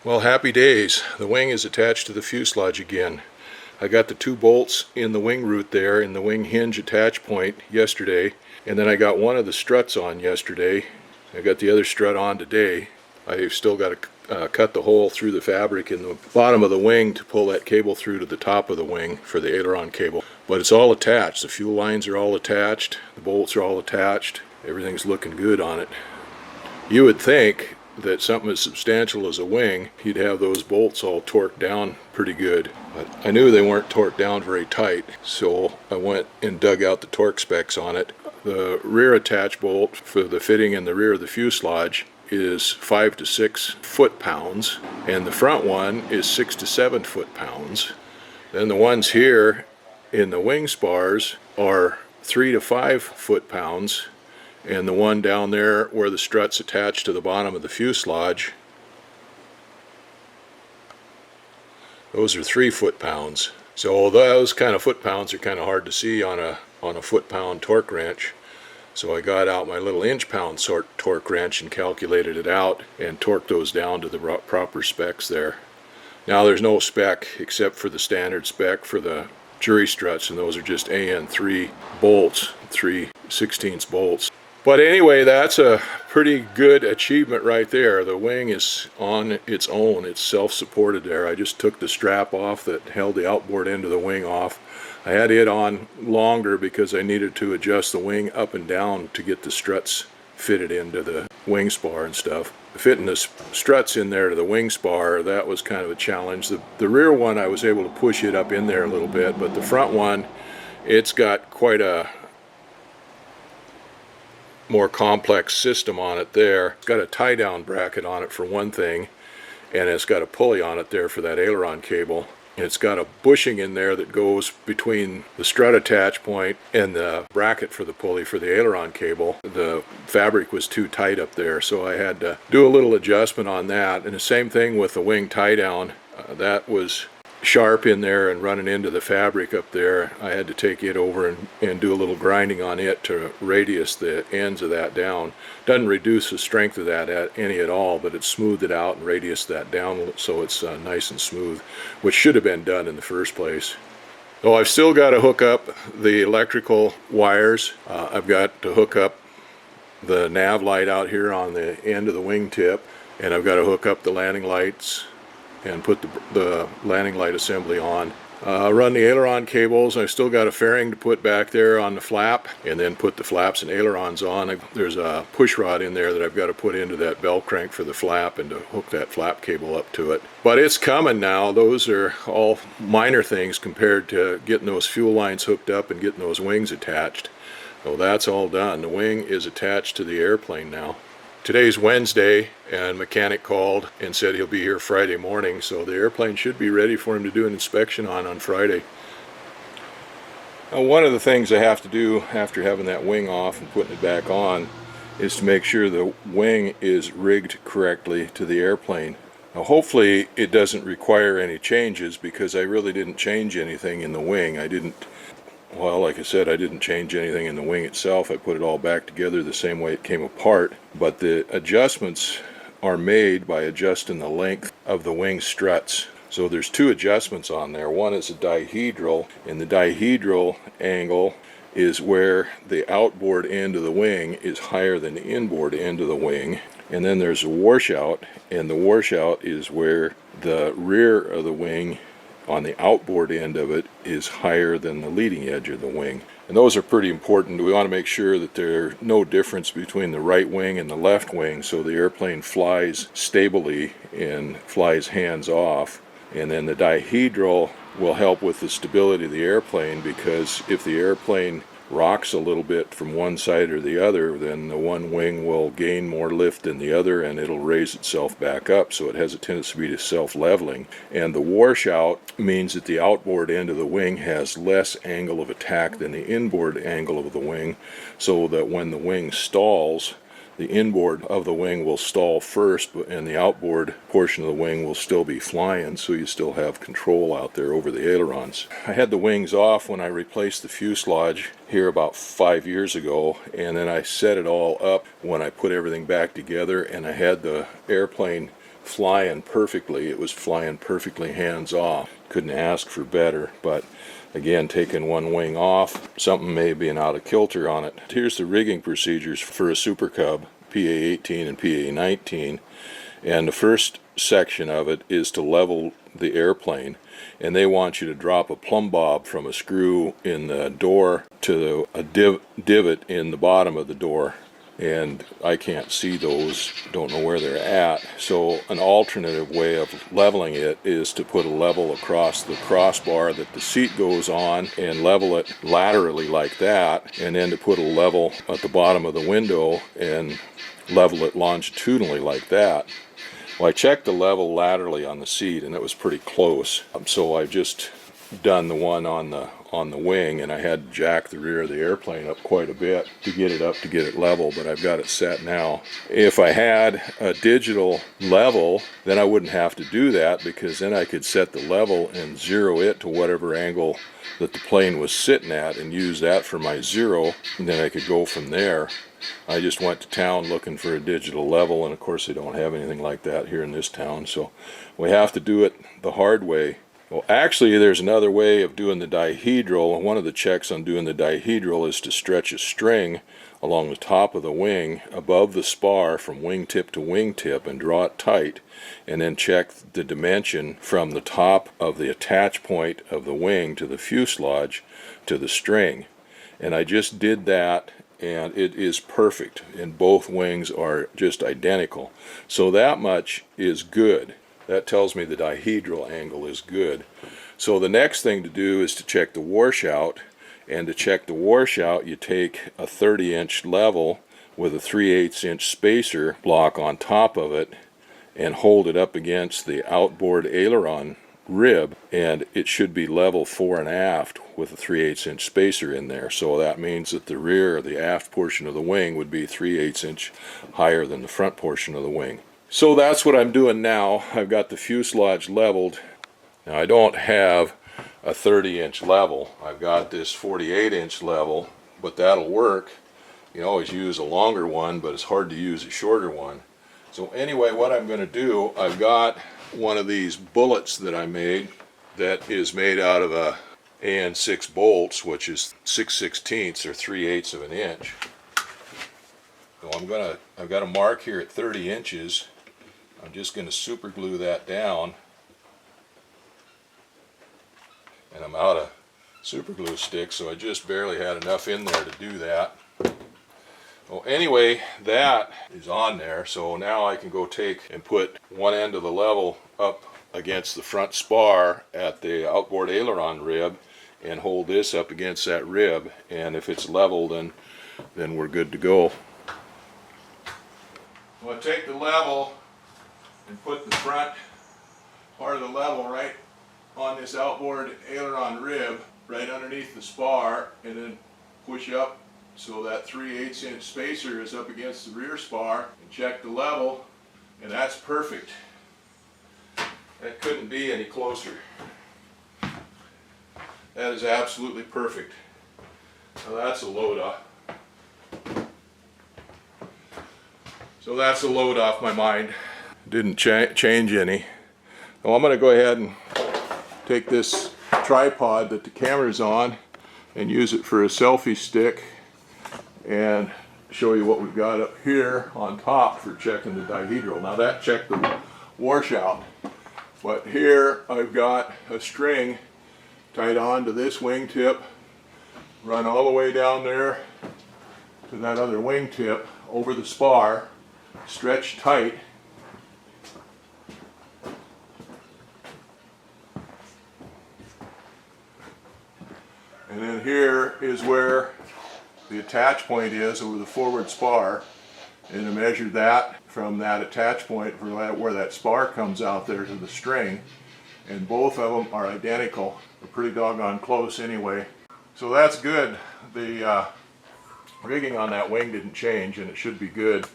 Well, happy days. The wing is attached to the fuselage again. I got the two bolts in the wing root there in the wing hinge attach point yesterday, and then I got one of the struts on yesterday. I got the other strut on today. I've still got to cut the hole through the fabric in the bottom of the wing to pull that cable through to the top of the wing for the aileron cable. But it's all attached. The fuel lines are all attached. The bolts are all attached. Everything's looking good on it. You would think that something as substantial as a wing, you'd have those bolts all torqued down pretty good. But I knew they weren't torqued down very tight, so I went and dug out the torque specs on it. The rear attach bolt for the fitting in the rear of the fuselage is 5 to 6 foot-pounds, and the front one is 6 to 7 foot-pounds. Then the ones here in the wing spars are 3 to 5 foot-pounds, and the one down there where the strut's attached to the bottom of the fuselage, those are 3 foot-pounds. So those kind of foot-pounds are kind of hard to see on a foot-pound torque wrench. So I got out my little inch-pound torque wrench and calculated it out and torqued those down to the proper specs there. Now there's no spec except for the standard spec for the jury struts, and those are just AN3 bolts, 3/16 bolts. But anyway, that's a pretty good achievement right there. The wing is on its own. It's self-supported there. I just took the strap off that held the outboard end of the wing off. I had it on longer because I needed to adjust the wing up and down to get the struts fitted into the wing spar and stuff. Fitting the struts in there to the wing spar, that was kind of a challenge. The rear one, I was able to push it up in there a little bit, but the front one, it's got quite a more complex system on it there. It's got a tie-down bracket on it for one thing, and it's got a pulley on it there for that aileron cable. It's got a bushing in there that goes between the strut attach point and the bracket for the pulley for the aileron cable. The fabric was too tight up there, so I had to do a little adjustment on that. And the same thing with the wing tie-down. That was sharp in there and running into the fabric up there. I had to take it over and do a little grinding on it to radius the ends of that down. Doesn't reduce the strength of that any at all, but it smoothed it out and radiused that down so it's nice and smooth, which should have been done in the first place. So I've still got to hook up the electrical wires. I've got to hook up the nav light out here on the end of the wingtip, and I've got to hook up the landing lights and put the landing light assembly on. Run the aileron cables. I've still got a fairing to put back there on the flap, and then put the flaps and ailerons on. There's a push rod in there that I've got to put into that bell crank for the flap and to hook that flap cable up to it. But it's coming now. Those are all minor things compared to getting those fuel lines hooked up and getting those wings attached. So that's all done. The wing is attached to the airplane now. Today's Wednesday, and mechanic called and said he'll be here Friday morning, so the airplane should be ready for him to do an inspection on Friday. Now, one of the things I have to do after having that wing off and putting it back on is to make sure the wing is rigged correctly to the airplane. Now, hopefully it doesn't require any changes, because I really didn't change anything in the wing. Well, like I said, I didn't change anything in the wing itself. I put it all back together the same way it came apart. But the adjustments are made by adjusting the length of the wing struts. So there's two adjustments on there. One is a dihedral, and the dihedral angle is where the outboard end of the wing is higher than the inboard end of the wing. And then there's a washout, and the washout is where the rear of the wing on the outboard end of it is higher than the leading edge of the wing. And those are pretty important. We want to make sure that there's no difference between the right wing and the left wing, so the airplane flies stably and flies hands off. And then the dihedral will help with the stability of the airplane, because if the airplane rocks a little bit from one side or the other, then the one wing will gain more lift than the other, and it'll raise itself back up, so it has a tendency to self-leveling. And the washout means that the outboard end of the wing has less angle of attack than the inboard angle of the wing, so that when the wing stalls, the inboard of the wing will stall first, and the outboard portion of the wing will still be flying, so you still have control out there over the ailerons. I had the wings off when I replaced the fuselage here about 5 years ago, and then I set it all up when I put everything back together, and I had the airplane flying perfectly. It was flying perfectly hands off. Couldn't ask for better, but again, taking one wing off, something may be out of kilter on it. Here's the rigging procedures for a Super Cub, PA-18 and PA-19, and the first section of it is to level the airplane, and they want you to drop a plumb bob from a screw in the door to a divot in the bottom of the door, and I can't see those, don't know where they're at. So an alternative way of leveling it is to put a level across the crossbar that the seat goes on and level it laterally like that, and then to put a level at the bottom of the window and level it longitudinally like that. Well, I checked the level laterally on the seat and it was pretty close, so I just done the one on the wing, and I had to jack the rear of the airplane up quite a bit to get it level, but I've got it set now. If I had a digital level, then I wouldn't have to do that, because then I could set the level and zero it to whatever angle that the plane was sitting at and use that for my zero, and then I could go from there. I just went to town looking for a digital level, and of course they don't have anything like that here in this town, so we have to do it the hard way. Well, actually, there's another way of doing the dihedral, and one of the checks on doing the dihedral is to stretch a string along the top of the wing above the spar from wingtip to wingtip and draw it tight, and then check the dimension from the top of the attach point of the wing to the fuselage to the string. And I just did that, and it is perfect, and both wings are just identical. So that much is good. That tells me the dihedral angle is good. So the next thing to do is to check the washout, and to check the washout you take a 30-inch level with a 3/8 inch spacer block on top of it and hold it up against the outboard aileron rib, and it should be level fore and aft with a 3/8 inch spacer in there. So that means that the rear, the aft portion of the wing, would be 3/8 inch higher than the front portion of the wing. So that's what I'm doing now. I've got the fuselage leveled. Now I don't have a 30-inch level. I've got this 48-inch level, but that'll work. You can always use a longer one, but it's hard to use a shorter one. So anyway, what I'm going to do, I've got one of these bullets that I made that is made out of a AN6 bolts, which is 6/16 or 3/8 of an inch. So I've got a mark here at 30 inches. I'm just going to super glue that down, and I'm out of super glue sticks, so I just barely had enough in there to do that. Well, anyway, that is on there, so now I can go take and put one end of the level up against the front spar at the outboard aileron rib and hold this up against that rib, and if it's level, then we're good to go. So I take the level and put the front part of the level right on this outboard aileron rib, right underneath the spar, and then push up so that 3/8 inch spacer is up against the rear spar, and check the level, and that's perfect. That couldn't be any closer. That is absolutely perfect. So that's a load off. So that's a load off my mind. Didn't change any. Well, I'm going to go ahead and take this tripod that the camera's on and use it for a selfie stick and show you what we've got up here on top for checking the dihedral. Now that checked the washout, but here I've got a string tied on to this wingtip, run all the way down there to that other wingtip over the spar, stretch tight, and then here is where the attach point is over the forward spar, and to measure that from that attach point for where that spar comes out there to the string, and both of them are identical. They're pretty doggone close anyway. So that's good. The rigging on that wing didn't change, and it should be good.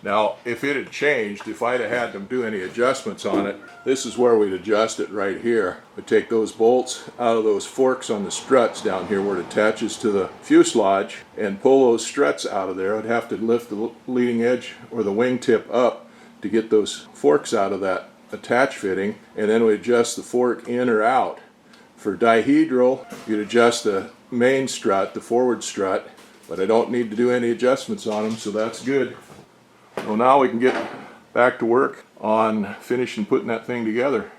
Now, if it had changed, if I'd have had to do any adjustments on it, this is where we'd adjust it right here. We'd take those bolts out of those forks on the struts down here where it attaches to the fuselage and pull those struts out of there. I'd have to lift the leading edge or the wingtip up to get those forks out of that attach fitting, and then we adjust the fork in or out. For dihedral, you'd adjust the main strut, the forward strut, but I don't need to do any adjustments on them, so that's good. So now we can get back to work on finishing putting that thing together.